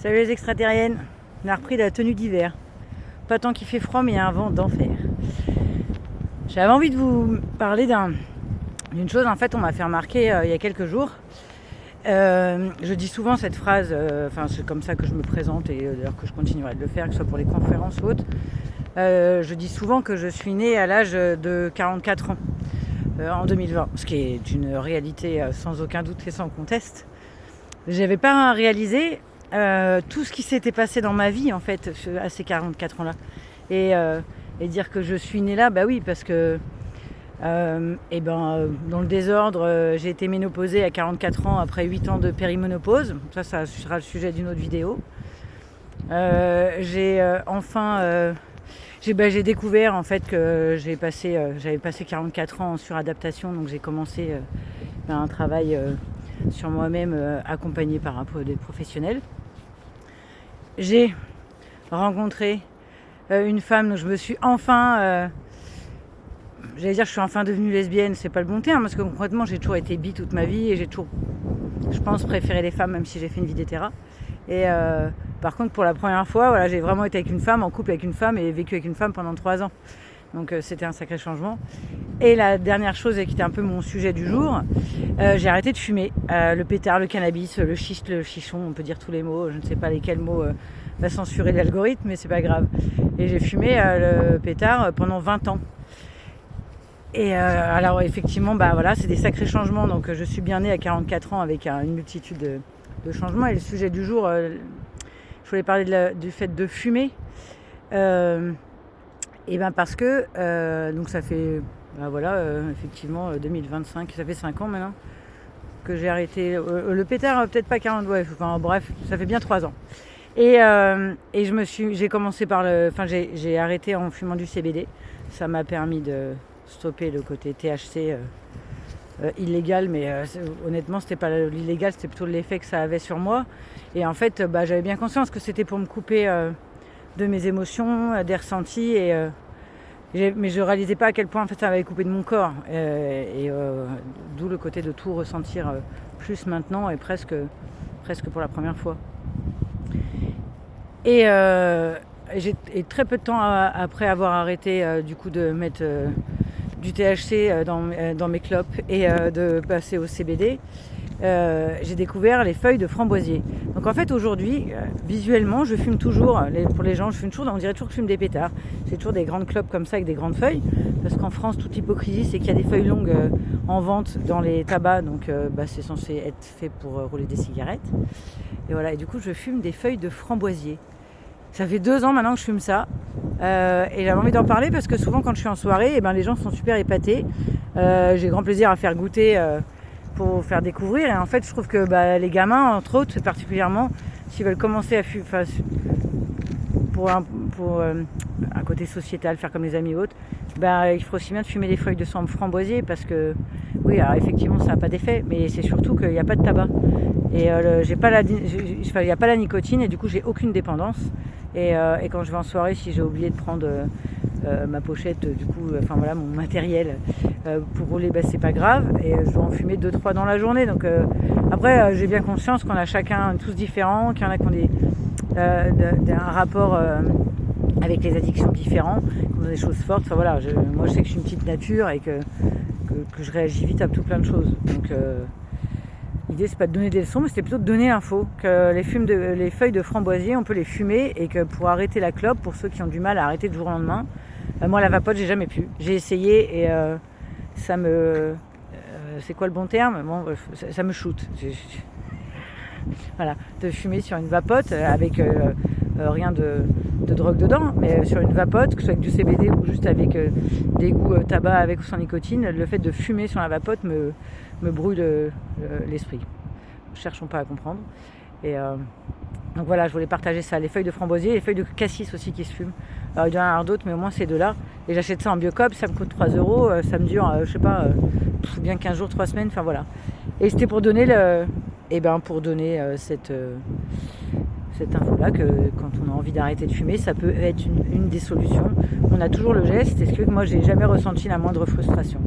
Salut les extraterriennes. On a repris la tenue d'hiver. Pas tant qu'il fait froid, mais il y a un vent d'enfer. J'avais envie de vous parler d'une chose. En fait, on m'a fait remarquer il y a quelques jours. Je dis souvent cette phrase, c'est comme ça que je me présente et d'ailleurs que je continuerai de le faire, que ce soit pour les conférences ou autres. Je dis souvent que je suis née à l'âge de 44 ans en 2020, ce qui est une réalité sans aucun doute et sans conteste. J'avais pas réalisé tout ce qui s'était passé dans ma vie en fait à ces 44 ans là et dire que je suis née là, bah oui, parce que dans le désordre, j'ai été ménopausée à 44 ans après 8 ans de périménopause. Ça sera le sujet d'une autre vidéo. J'ai découvert en fait que j'avais passé 44 ans en suradaptation, donc j'ai commencé un travail sur moi-même accompagné par un peu des professionnels. J'ai rencontré une femme dont je me suis enfin... j'allais dire que je suis enfin devenue lesbienne, c'est pas le bon terme, parce que concrètement j'ai toujours été bi toute ma vie et j'ai toujours, je pense, préféré les femmes, même si j'ai fait une vie d'hétéra. Et par contre, pour la première fois, voilà, j'ai vraiment été avec une femme, en couple avec une femme et vécu avec une femme pendant 3 ans. Donc c'était un sacré changement. Et la dernière chose, et qui était un peu mon sujet du jour, j'ai arrêté de fumer. Le pétard, le cannabis, le schiste, le chichon, on peut dire tous les mots. Je ne sais pas lesquels mots va censurer l'algorithme, mais c'est pas grave. Et j'ai fumé le pétard pendant 20 ans. Et alors effectivement, c'est des sacrés changements. Donc je suis bien née à 44 ans avec une multitude de changements. Et le sujet du jour, je voulais parler du fait de fumer. Parce que donc ça fait effectivement 2025, ça fait 5 ans maintenant que j'ai arrêté le pétard, peut-être pas 40, bref, ça fait bien 3 ans. Et j'ai commencé par j'ai arrêté en fumant du CBD. Ça m'a permis de stopper le côté THC illégal, mais honnêtement c'était pas l'illégal, c'était plutôt l'effet que ça avait sur moi. Et en fait j'avais bien conscience que c'était pour me couper de mes émotions, des ressentis, mais je réalisais pas à quel point en fait ça m'avait coupé de mon corps, d'où le côté de tout ressentir plus maintenant et presque pour la première fois. Et très peu de temps après avoir arrêté de mettre du THC dans mes clopes et de passer au CBD, j'ai découvert les feuilles de framboisier. Donc en fait aujourd'hui, visuellement, je fume toujours, pour les gens, je fume toujours, on dirait toujours que je fume des pétards. C'est toujours des grandes clopes comme ça avec des grandes feuilles, parce qu'en France, toute hypocrisie, c'est qu'il y a des feuilles longues en vente dans les tabacs, donc c'est censé être fait pour rouler des cigarettes. Et voilà, et du coup je fume des feuilles de framboisier. Ça fait 2 ans maintenant que je fume ça. Et j'avais envie d'en parler parce que souvent quand je suis en soirée, les gens sont super épatés. J'ai grand plaisir à faire goûter pour faire découvrir. Et en fait, je trouve que les gamins, entre autres, particulièrement, s'ils veulent commencer à fumer, pour un côté sociétal, faire comme les amis autres, il faut aussi bien de fumer des feuilles de framboisier parce que, oui, alors effectivement, ça n'a pas d'effet, mais c'est surtout qu'il n'y a pas de tabac. Et il n'y a pas la nicotine et du coup, j'ai aucune dépendance. Et quand je vais en soirée, si j'ai oublié de prendre ma pochette, mon matériel pour rouler, c'est pas grave. Et je dois en fumer 2-3 dans la journée. Donc après, j'ai bien conscience qu'on a chacun tous différents, qu'il y en a qui ont un rapport avec les addictions différents, qui ont des choses fortes. Moi, je sais que je suis une petite nature et que je réagis vite à tout plein de choses. Donc l'idée, c'est pas de donner des leçons, mais c'est plutôt de donner l'info. Que les feuilles de framboisier, on peut les fumer et que pour arrêter la clope, pour ceux qui ont du mal à arrêter du jour au lendemain, moi, la vapote, j'ai jamais pu. J'ai essayé et ça me... c'est quoi le bon terme ? Ça me shoot. Voilà, de fumer sur une vapote avec rien de drogue dedans, mais sur une vapote, que ce soit avec du CBD ou juste avec des goûts tabac avec ou sans nicotine, le fait de fumer sur la vapote me brûle l'esprit. Cherchons pas à comprendre. Et donc voilà, je voulais partager ça. Les feuilles de framboisier, les feuilles de cassis aussi qui se fument. Alors il y en a un d'autres, mais au moins c'est 2-là. Et j'achète ça en Biocop, ça me coûte 3 €, ça me dure, bien 15 jours, 3 semaines, Et c'était pour donner cette info-là, que quand on a envie d'arrêter de fumer, ça peut être une des solutions. On a toujours le geste, et ce que moi j'ai jamais ressenti la moindre frustration.